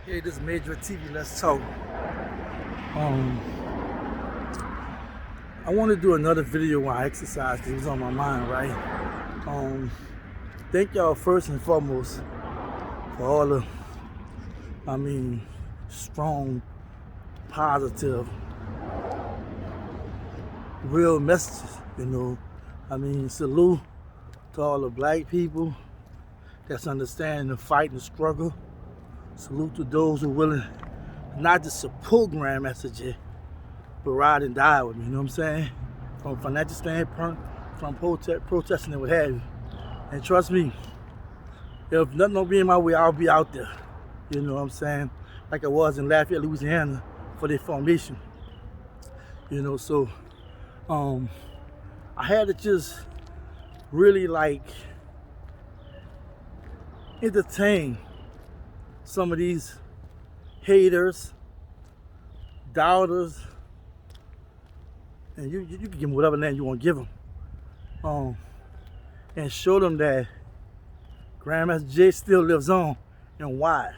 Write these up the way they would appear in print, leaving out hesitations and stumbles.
Hey, this is Major TV. Let's talk. Um, I want to do another video while I exercise because it was on my mind, right? Thank y'all first and foremost for all the, strong, positive, real messages. Salute to all the black people that's understanding the fight and the struggle. Salute to those who are willing not just to program messages, but ride and die with me, you know what I'm saying? From a financial standpoint, from protesting and what have you. And trust me, if nothing don't be in my way, I'll be out there. You know what I'm saying? Like I was in Lafayette, Louisiana for their formation. So I had to just really entertain some of these haters, doubters, and you can give them whatever name you want to give them, and show them that Grandmaster J still lives on and why.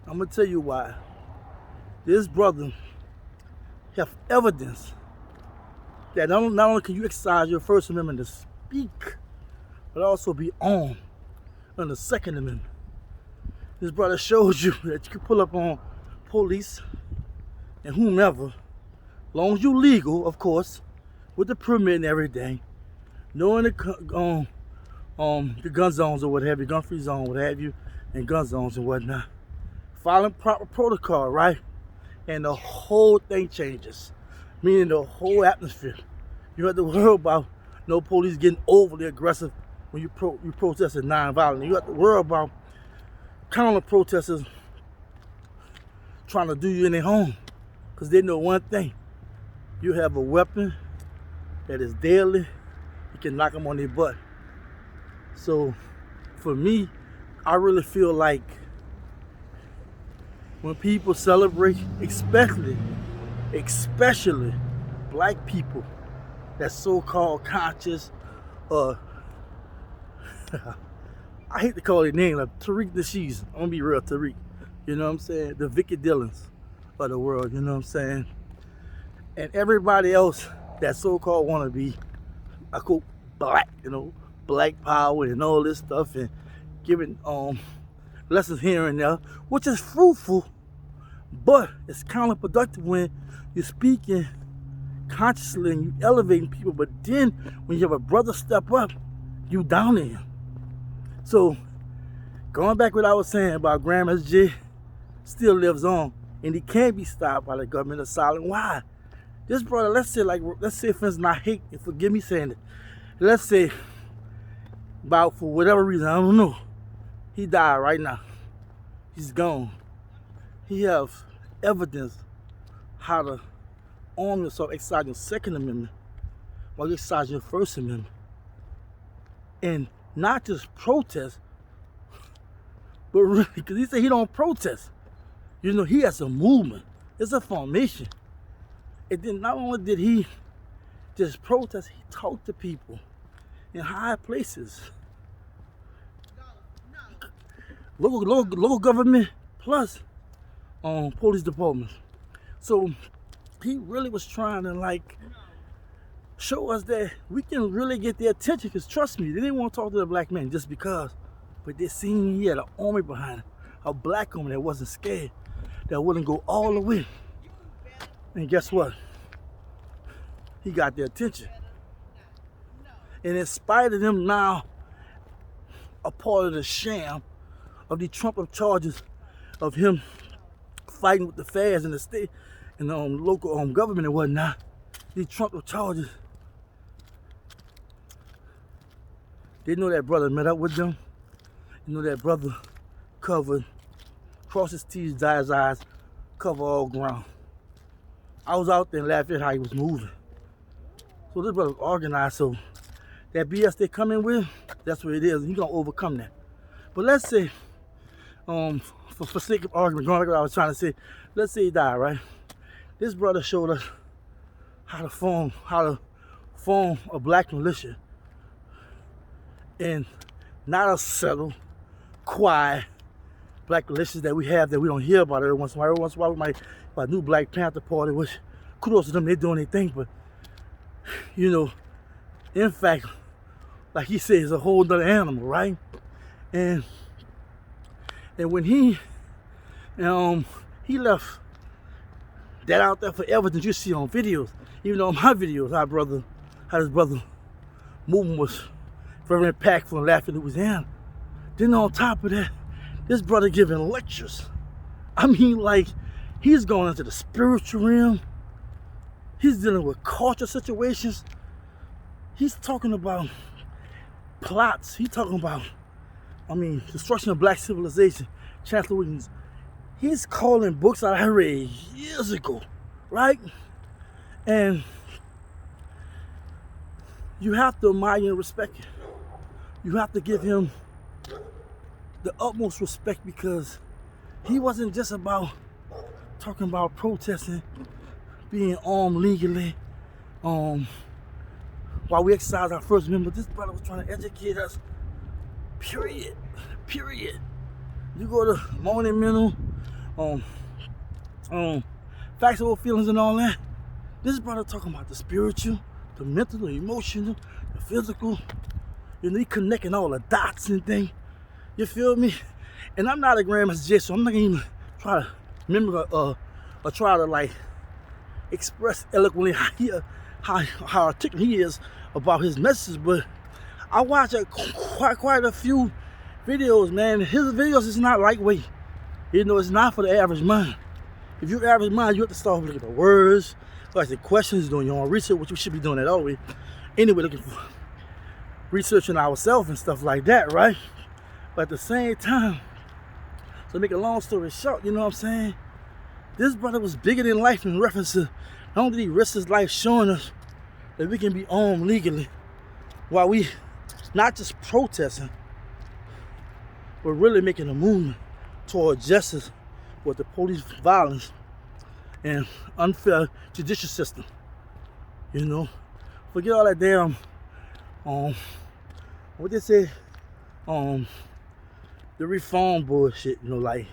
I'm gonna tell you why. This brother have evidence that not only can you exercise your First Amendment to speak, but also be on the Second Amendment. This brother shows you that you can pull up on police and whomever, as long as you legal, of course, with the permit and everything, knowing the gun zones or what have you, gun-free zone, what have you, and gun zones and whatnot. Following proper protocol, right? And the whole thing changes, meaning the whole atmosphere. You have to worry about no police getting overly aggressive when you protesting non-violently. You have to worry about counter protesters trying to do you in their home, because they know one thing: you have a weapon that is deadly. You can knock them on their butt. So for me, I really feel like when people celebrate, especially black people that's so-called conscious, I hate to call their name, like Tariq Nasheed. I'm gonna be real, Tariq. You know what I'm saying? The Vicky Dillons of the world, you know what I'm saying? And everybody else that so-called wanna be, I quote, black, black power and all this stuff, and giving lessons here and there, which is fruitful, but it's counterproductive when you're speaking consciously and you elevating people, but then when you have a brother step up, you downing him. So, going back what I was saying about Grandmaster J still lives on, and he can't be stopped by the government of silence. Why? This brother, let's say for instance, I hate, and forgive me saying it, let's say about for whatever reason, I don't know, he died right now. He's gone. He have evidence how to arm yourself, exercise your Second Amendment while you exercise your First Amendment. And not just protest, but really, because he said he don't protest. He has a movement. It's a formation. And then not only did he just protest, he talked to people in high places. Local government plus police departments. So he really was trying to show us that we can really get their attention, because trust me, they didn't want to talk to the black man just because, but they seen he had an army behind him, a black woman that wasn't scared, that wouldn't go all the way. And guess what? He got their attention. And in spite of them now a part of the sham of the Trump charges of him fighting with the feds in the state and local government and whatnot, these Trump charges, they know that brother met up with them. That brother crossed his T's, dot his I's, cover all ground. I was out there and laughed at how he was moving. So this brother was organized, so that BS they come in with, that's what it is, and he's gonna overcome that. But let's say, for sake of argument, going like what I was trying to say, let's say he died, right? This brother showed us how to form a black militia, and not a subtle, quiet, black relations that we have that we don't hear about every once in a while. Every once in a while we might have a new Black Panther Party, which kudos to them, they're doing their thing, but you know, in fact, like he said, it's a whole other animal, right? And when he left that out there for evidence you see on videos, even on my videos, how his brother movement was very impactful in Lafayette, Louisiana. Then on top of that, this brother giving lectures. I mean, like, he's going into the spiritual realm. He's dealing with culture situations. He's talking about plots. He's talking about, destruction of black civilization. Chancellor Williams. He's calling books that I read years ago, right? And you have to admire and respect him. You have to give him the utmost respect, because he wasn't just about talking about protesting, being armed legally, while we exercise our First Amendment. This brother was trying to educate us, period. You go to monumental, factual feelings and all that. This brother talking about the spiritual, the mental, the emotional, the physical. You know, he connecting all the dots and things. You feel me? And I'm not a Grandmaster J, so I'm not gonna even try to remember or try to like express eloquently how articulate he is about his message. But I watch quite a few videos, man. His videos is not lightweight. You know, it's not for the average mind. If you're average mind, you have to start looking at the words, asking questions, doing your own research, which we should be doing that always. Anyway, looking for researching ourselves and stuff like that, right? But at the same time, to make a long story short, you know what I'm saying? This brother was bigger than life in reference to not only did he risk his life showing us that we can be armed legally while we not just protesting, but really making a movement toward justice with the police violence and unfair judicial system. You know, forget all that damn what they say, the reform bullshit, you know, like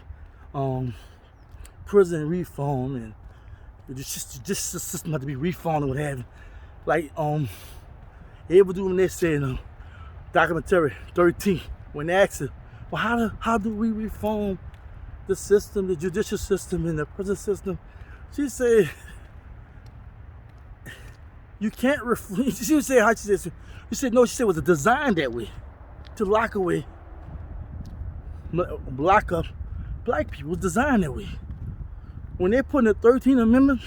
prison reform and the justice system had to be reformed and what have you. Like they ever do when they say in documentary 13, when they asked her, well, how do we reform the system, the judicial system and the prison system? She said, you can't reform. She would say how she said. She said no. She said it was designed that way, to lock up black people. It was designed that way. When they put in the 13th Amendment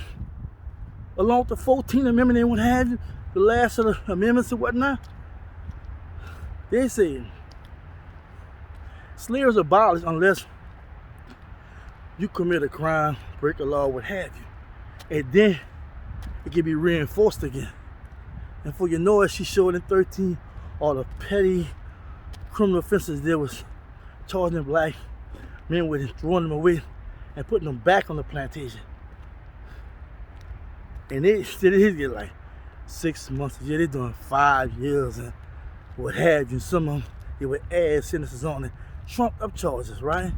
along with the 14th Amendment and what have you, the last of the amendments and whatnot, they said slavery is abolished unless you commit a crime, break a law, what have you, and then it can be reinforced again. And for you know it, she showed in 13 all the petty criminal offenses there was charging black men with, throwing them away and putting them back on the plantation. And they get like 6 months a year. They're doing 5 years and what have you. Some of them, they would add sentences on it, trumped up charges, right?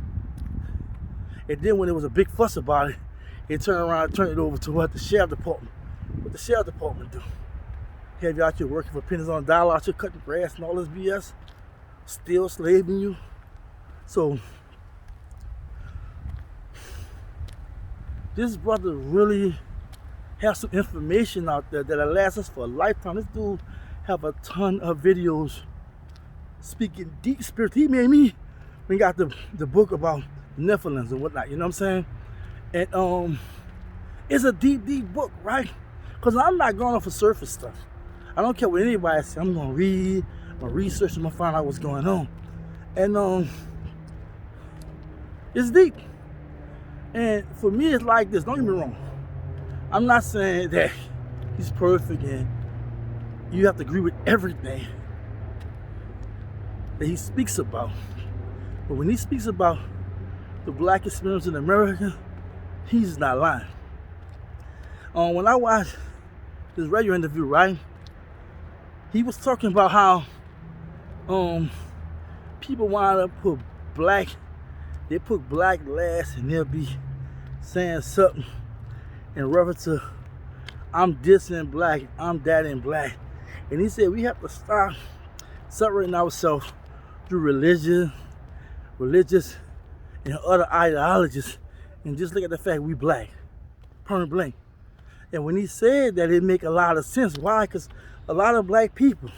And then when there was a big fuss about it, they turned around and turned it over to what the sheriff department. What the sheriff department do? Have you out here working for pennies on a dollar, out here cutting grass and all this BS, still slaving you. So this brother really has some information out there that'll last us for a lifetime. This dude have a ton of videos speaking deep spirit. He made me, we got the book about Nephilims and whatnot, you know what I'm saying? And it's a deep book, right? Because I'm not going off for surface stuff. I don't care what anybody says. I'm going to read, I'm going to research, I'm going to find out what's going on. And it's deep. And for me, it's like this. Don't get me wrong. I'm not saying that he's perfect and you have to agree with everything that he speaks about. But when he speaks about the black experience in America, he's not lying. When I watched this radio interview, right, he was talking about how people wind up put black they put black last and they'll be saying something in reference to I'm this in black, I'm that in black. And he said we have to stop separating ourselves through religious and other ideologies and just look at the fact we black, point blank. And when he said that, it make a lot of sense. Why? Because a lot of black people,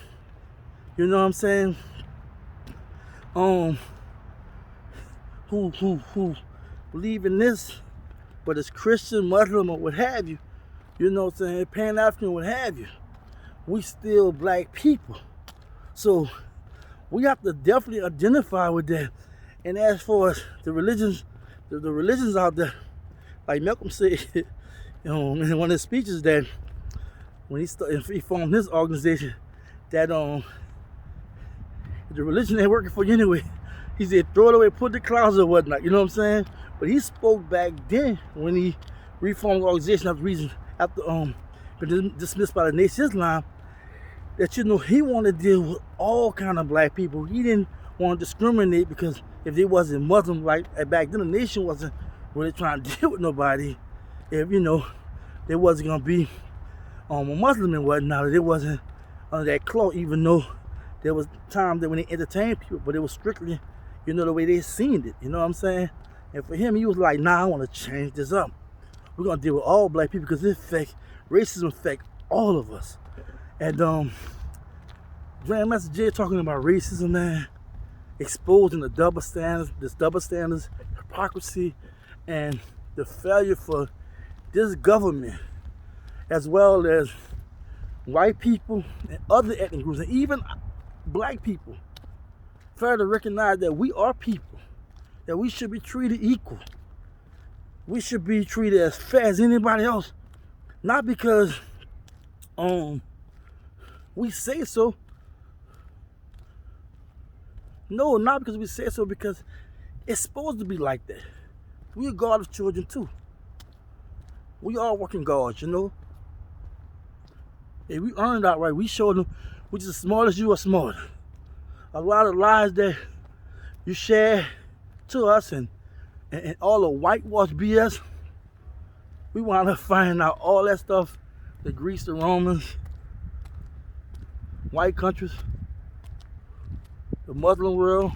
you know what I'm saying, who believe in this, but it's Christian, Muslim, or what have you, you know what I'm saying, Pan-African, what have you, we still black people. So we have to definitely identify with that. And as far as the religions out there, like Malcolm said, you know, in one of his speeches, that when he formed his organization, that the religion ain't working for you anyway. He said throw it away, put the clouds or whatnot. You know what I'm saying? But he spoke back then when he reformed the organization after been dismissed by the Nation of Islam, that, you know, he wanted to deal with all kind of black people. He didn't want to discriminate, because if they wasn't Muslim, like back then, the nation wasn't really trying to deal with nobody. If, you know, there wasn't gonna be a Muslim and whatnot, they wasn't under that cloth, even though there was times that when they entertained people, but it was strictly, you know, the way they seen it. You know what I'm saying? And for him, he was like, nah, I want to change this up. We're gonna deal with all black people, because racism affect all of us. And Grandmaster Jay talking about racism, man, exposing the double standards, hypocrisy, and the failure for this government, as well as white people and other ethnic groups, and even black people, fail to recognize that we are people, that we should be treated equal. We should be treated as fair as anybody else, not because we say so. No, not because we say so, because it's supposed to be like that. We are God's children too. We are working gods, you know. If we earned that right, we showed them we're just as smart as you are smart. A lot of lies that you share to us and all the whitewash BS, we wound up finding out all that stuff, the Greeks, the Romans, white countries, the Muslim world,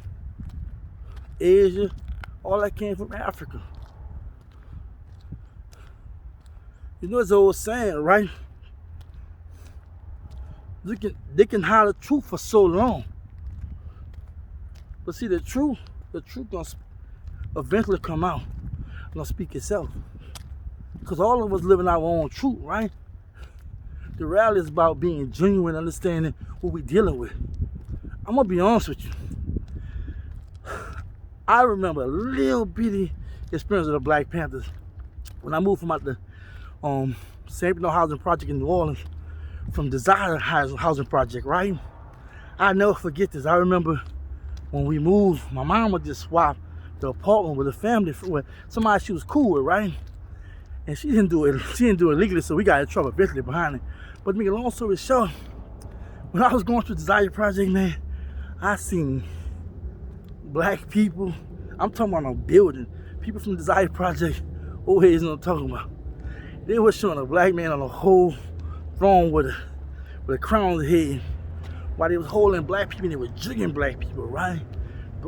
Asia, all that came from Africa. You know, it's an old saying, right? They can hide the truth for so long. But see, the truth gonna eventually come out, gonna speak itself. Because all of us living our own truth, right? The reality is about being genuine, understanding what we're dealing with. I'm gonna be honest with you. I remember a little bitty experience of the Black Panthers when I moved from out the St. Bernard Housing Project in New Orleans, from Desire Housing Project, right? I'll never forget this. I remember when we moved, my mom would just swap the apartment with a family with somebody she was cool with, right? And she didn't do it legally, so we got in trouble eventually behind it. But to make a long story short, when I was going through the Desire Project, man, I seen black people. I'm talking about a building. People from the Desire Project, old heads know what I'm talking about. They were showing a black man on a whole throne with a crown on the head, while they was holding black people and they were jigging black people, right?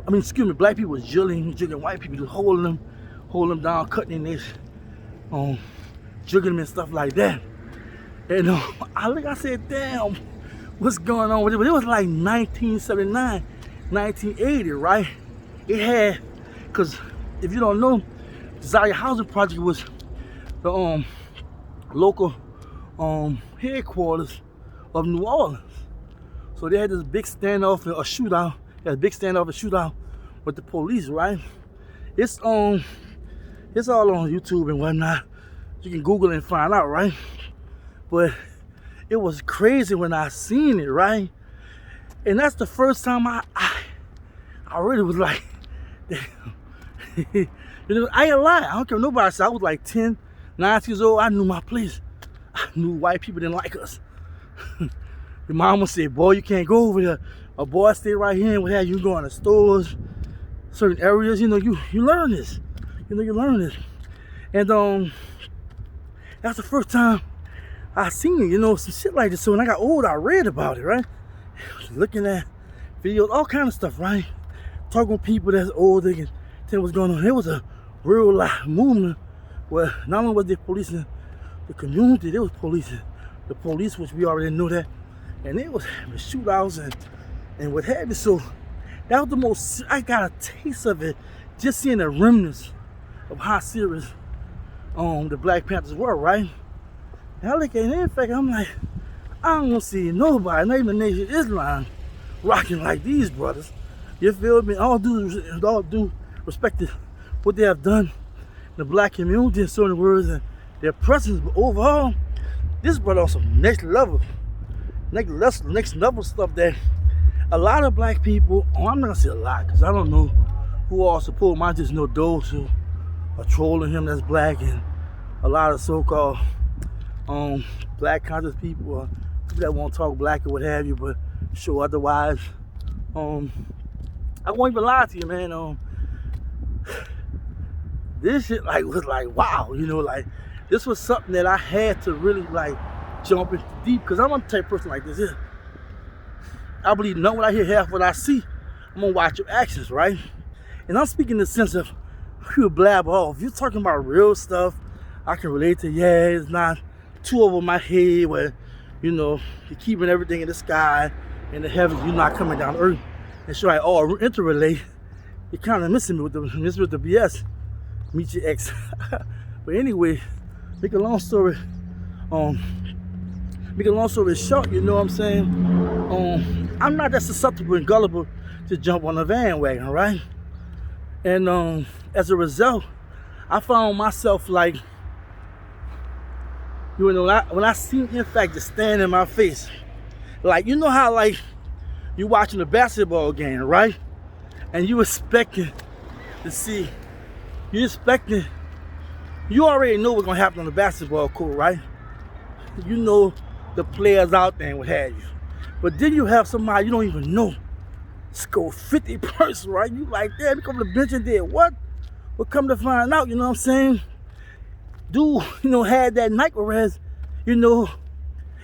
I mean, excuse me, black people was jigging white people, just holding them down, cutting their necks, jigging them and stuff like that. And I said, damn, what's going on with it? But it was like 1979, 1980, right? It had, because if you don't know, Desire Housing Project was the local headquarters of New Orleans. So they had this big standoff, a shootout. They had a big standoff, a shootout with the police, right? It's all on YouTube and whatnot. You can Google it and find out, right? But it was crazy when I seen it, right? And that's the first time I really was like, damn. You know, I ain't lying. I don't care what nobody said. I was like 10, 9 years old. I knew my place. I knew white people didn't like us. Your mama said, boy, you can't go over there. A boy stay right here and what have you, go in the stores, certain areas, you know, you learn this. You know, you learn this. And that's the first time I seen it, you know, some shit like this. So when I got old, I read about it, right? Looking at videos, all kind of stuff, right? Talking with people that's older and tell what's going on. It was a real life movement where not only was they policing the community, they was policing the police, which we already knew that. And it was having shootouts and what have you. So that was the most, I got a taste of it, just seeing the remnants of how serious the Black Panthers were, right? And I look at it, in fact, I'm like, I don't want to see nobody, not even the Nation of Islam, rocking like these brothers. You feel me? All due respect to what they have done in the black community in certain words and their presence, but overall, this brother on some next level stuff that a lot of black people, I'm not gonna say a lot, because I don't know who all support him. I just know those who are trolling him that's black, and a lot of so-called black conscious people, or people that won't talk black or what have you, but show otherwise. I won't even lie to you, man. This shit was like wow, you know, like this was something that I had to really like jump into deep, because I'm a type of person like this. Yeah. I believe not what I hear, half what I see. I'm gonna watch your actions, right? And I'm speaking in the sense of you blab off. You're talking about real stuff, I can relate to. Yeah, it's not too over my head where, you know, you're keeping everything in the sky, in the heavens, you're not coming down to earth. And so I all interrelate. You're kind of missing me with the BS. Meet your ex. But anyway, make a long story short, you know what I'm saying? I'm not that susceptible and gullible to jump on a bandwagon, right? And as a result, I found myself like, you know, when I seen NFAC just stand in my face, like, you know how like you watching a basketball game, right? And you expecting to see, you already know what's gonna happen on the basketball court, right? You know the players out there and what have you. But then you have somebody you don't even know score 50 points, right? You like, damn, you come to the bench and did what? But come to find out, you know what I'm saying? Dude, you know, had that night, whereas, you know,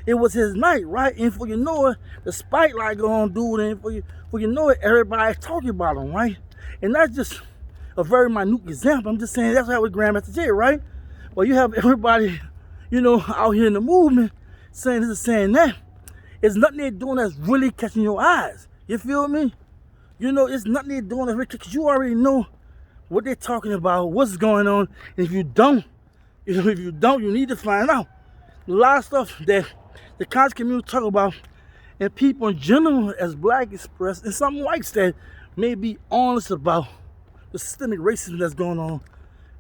it was his night, right? And for you know it, the spotlight going, dude, and for you know it, everybody's talking about him, right? And that's just a very minute example. I'm just saying that's how we Grandmaster J, right? Well, you have everybody, you know, out here in the movement saying this and saying that. It's nothing they're doing that's really catching your eyes. You feel me? You know, it's nothing they're doing that's really, because you already know what they're talking about, what's going on. And if you don't, you need to find out. A lot of stuff that the conscious community talk about, and people in general as black express, and some whites that may be honest about the systemic racism that's going on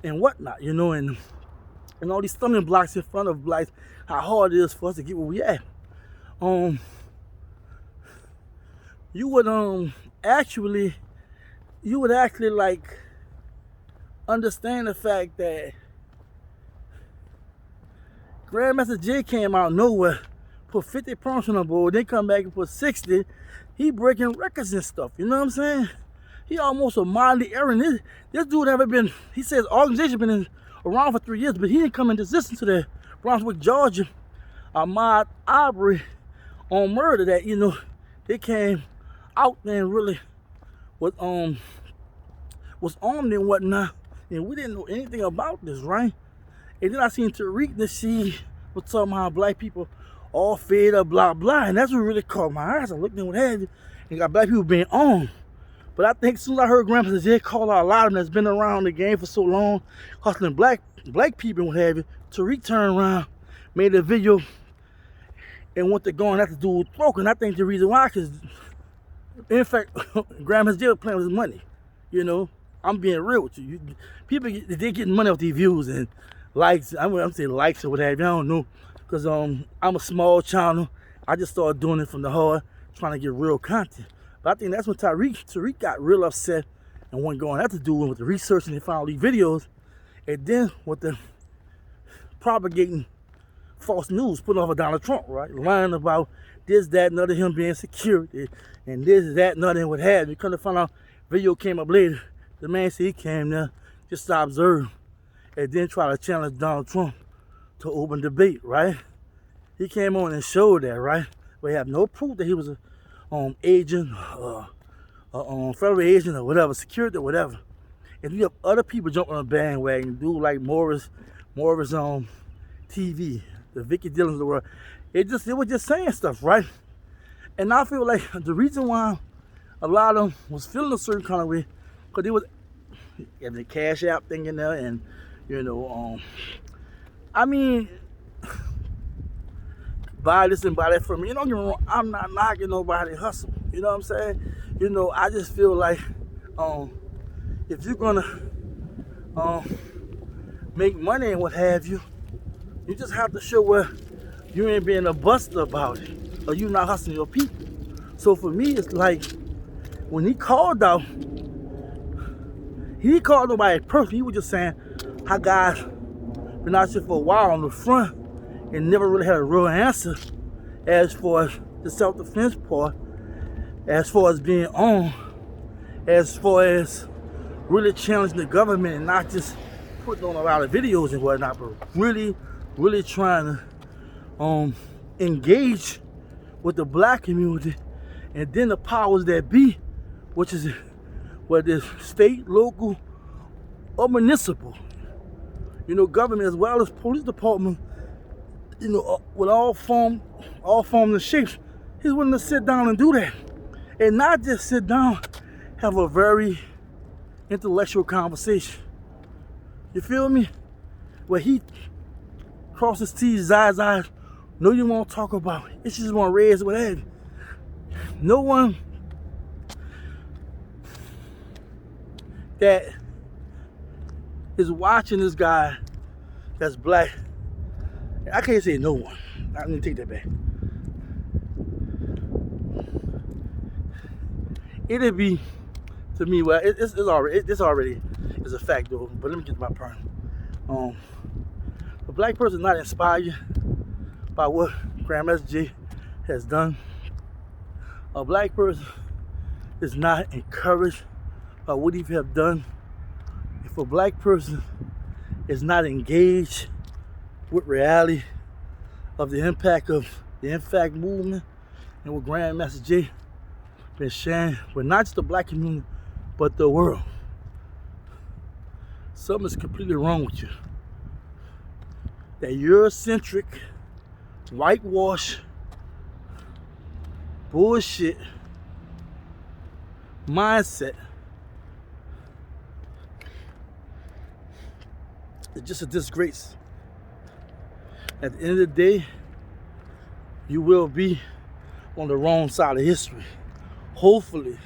and whatnot, you know, and all these stumbling blocks in front of blacks, how hard it is for us to get where we at. You would actually like understand the fact that Grandmaster J came out of nowhere, put 50 points on the board, then come back and put 60. He breaking records and stuff, you know what I'm saying? He almost a mildly errant. This dude haven't been, he says organization been around for 3 years, but he didn't come in existence to the Brunswick, Georgia, Ahmaud Arbery on murder that, you know, they came out there and really was armed and whatnot, and we didn't know anything about this, right? And then I seen Tariq that she was talking about black people all fed up, blah, blah, and that's what really caught my eyes. I looked at what had you, and got black people being on. But I think as soon as I heard Grandmaster J call out a lot of them that's been around the game for so long, hustling black people and what have you, Tariq turned around, made a video, and went to go and have to do with broken. I think the reason why, because in fact, Grandmaster J was playing with his money. You know, I'm being real with you. People, they getting money off these views and likes. I'm saying likes or what have you. I don't know, because I'm a small channel. I just started doing it from the heart, trying to get real content. But I think that's when Tariq got real upset and wasn't going have to do with the research, and they found all these videos, and then with the propagating false news, put off of Donald Trump, right? Lying about this, that, and other, him being security, and this, that, and other, and what have you. Come to find out, video came up later The man said he came there just to observe and then try to challenge Donald Trump to open debate, right? He came on and showed that, right? We have no proof that he was a agent, federal agent or whatever, security or whatever. And you have other people jumping on a bandwagon, dude like Morris TV, the Vicky Dillons of the world. It was just saying stuff, right? And I feel like the reason why a lot of them was feeling a certain kind of way, because they was having the Cash App thing in there, and I mean, buy this and buy that from me. You don't get me wrong, I'm not knocking nobody hustle. You know what I'm saying? I just feel like if you're gonna make money and what have you, you just have to show where you ain't being a buster about it, or you not hustling your people. So for me, it's like when he called out, he didn't call nobody personally. He was just saying how guys been out here for a while on the front and never really had a real answer as far as the self-defense part, as far as being on, as far as really challenging the government and not just putting on a lot of videos and whatnot, but really trying to engage with the black community, and then the powers that be, which is whether it's state, local, or municipal, government as well as police department, with all forms and shapes. He's willing to sit down and do that, and not just sit down, have a very intellectual conversation. You feel me? Where he crosses T's, eyes. No, you won't talk about it. It's just want to raise whatever. No one that is watching this guy that's black. I can't say no one. I'm gonna take that back. It'd be, to me, well, this already is a fact though. But let me get to my point. A black person not inspired by what Grandmaster J has done. A black person is not encouraged by what he have done. If a black person is not engaged with reality of the impact of the NFAC movement and what Grandmaster J been sharing with not just the black community, but the world, something is completely wrong with you. That Eurocentric, whitewash, bullshit mindset is just a disgrace. At the end of the day, you will be on the wrong side of history. Hopefully,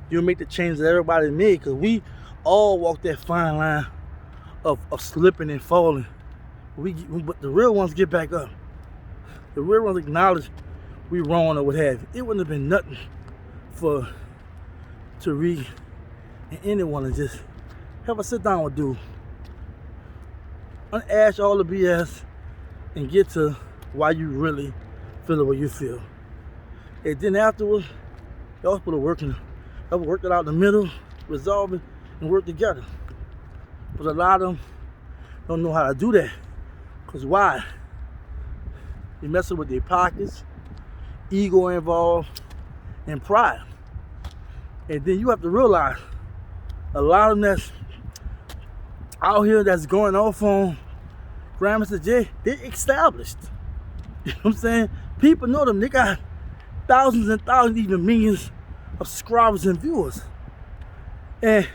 you'll make the change that everybody made, because we all walk that fine line of slipping and falling. But the real ones get back up. The real ones acknowledge we wrong or what have you. It wouldn't have been nothing for Tariq and anyone to just have a sit down with dude, unash all the BS, and get to why you really feel the way you feel. And then afterwards, y'all supposed to work it out in the middle, resolve it, and work together. But a lot of them don't know how to do that. Because why? You're messing with their pockets, ego involved, and pride. And then you have to realize a lot of them that's out here that's going off on Grandmaster J, they're established. You know what I'm saying? People know them. They got thousands and thousands, even millions of subscribers and viewers. And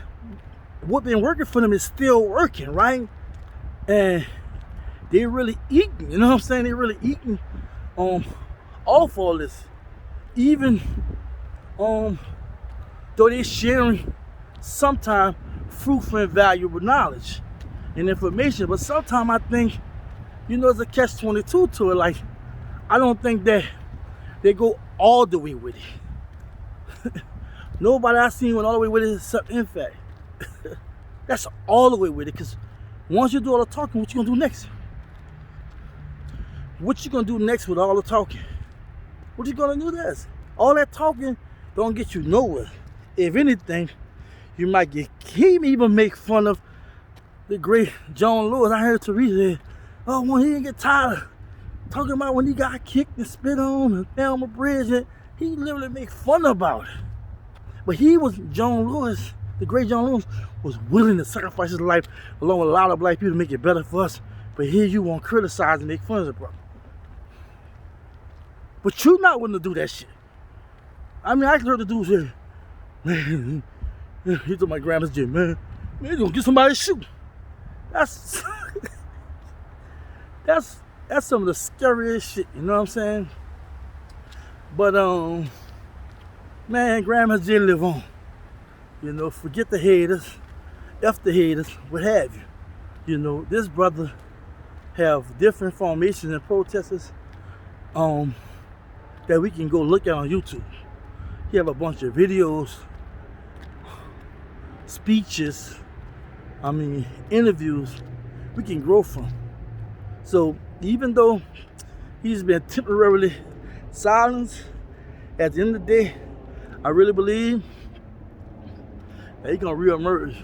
what been working for them is still working, right? And they're really eating, you know what I'm saying? They're really eating off all this. Even though they're sharing sometimes fruitful and valuable knowledge and information, but sometimes I think, there's a catch-22 to it. Like, I don't think that they go all the way with it. Nobody I've seen went all the way with it except NFAC. That's all the way with it, because once you do all the talking, what you gonna do next? What you gonna do next with all the talking? What you gonna do next? All that talking don't get you nowhere. If anything, You might get, he even make fun of the great John Lewis. I heard Teresa say, oh, when he didn't get tired of talking about when he got kicked and spit on and fell on the bridge, and he literally make fun about it. But he was, John Lewis, the great John Lewis, was willing to sacrifice his life along with a lot of black people to make it better for us. But here you want to criticize and make fun of the brother. But you not willing to do that shit. I mean, I heard the dude say, man, he told my grandma's gym, man, you gonna get somebody to shoot. That's that's some of the scariest shit, you know what I'm saying? But man, grandma's gym live on. You know, forget the haters, F the haters, what have you. You know, this brother have different formations and protesters that we can go look at on YouTube. He have a bunch of videos, speeches, interviews we can grow from. So even though he's been temporarily silenced, at the end of the day, I really believe that he's gonna reemerge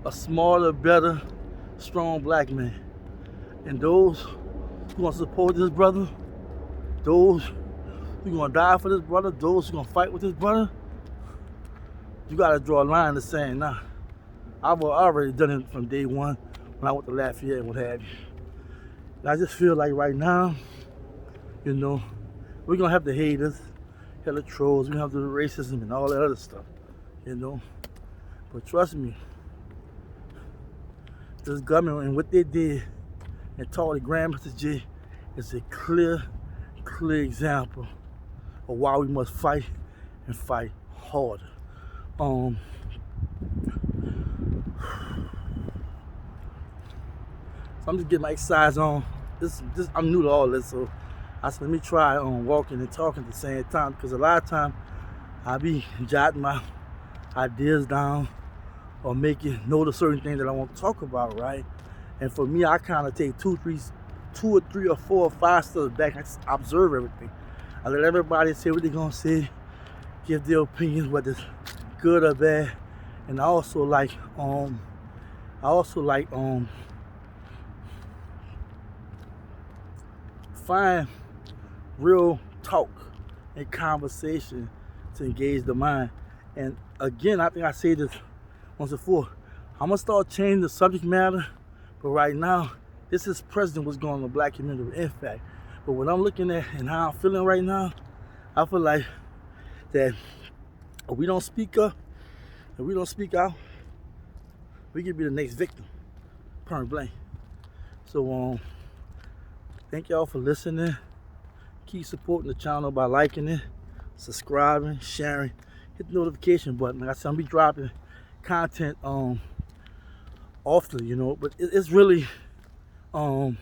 a smarter, better, strong black man. And those who want to support this brother, those who are gonna die for this brother, those who are gonna fight with this brother, you gotta draw a line to saying, nah, I've already done it from day one when I went to Lafayette and what have you. And I just feel like right now, you know, we're gonna have the haters, have the trolls, we're gonna have the racism and all that other stuff, you know. But trust me, this government and what they did and taught the Grandmaster J is a clear example of why we must fight and fight harder. So I'm just getting my exercise on. I'm new to all this, so I said let me try walking and talking at the same time, because a lot of time I be jotting my ideas down or making note of certain things that I want to talk about, right? And for me, I kind of take two or three or four or five steps back. I just observe everything. I let everybody say what they're gonna say, give their opinions, whether it's good or bad. And I also like find real talk and conversation to engage the mind. And again, I think I said this once before, I'm gonna start changing the subject matter, but right now, this is president what's going on in the black community, in fact. But what I'm looking at and how I'm feeling right now, I feel like that if we don't speak up, if we don't speak out, we could be the next victim, point blank. So thank y'all for listening. Keep supporting the channel by liking it, subscribing, sharing, hit the notification button. Like I said, I'm be dropping content often, you know, but it's really those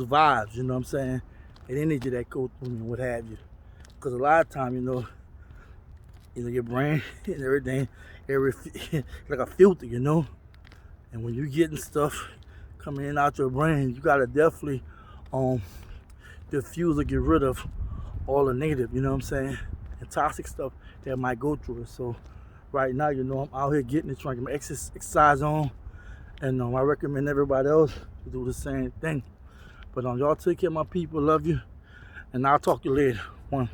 vibes, you know what I'm saying, and energy that go through me and what have you. Because a lot of time, you know, your brain and everything, like a filter, you know. And when you're getting stuff coming in and out your brain, you gotta definitely diffuse or get rid of all the negative, you know what I'm saying, and toxic stuff that might go through it. So right now, you know, I'm out here getting it, trying to get my exercise on, and I recommend everybody else to do the same thing. But y'all take care of my people, love you, and I'll talk to you later. One.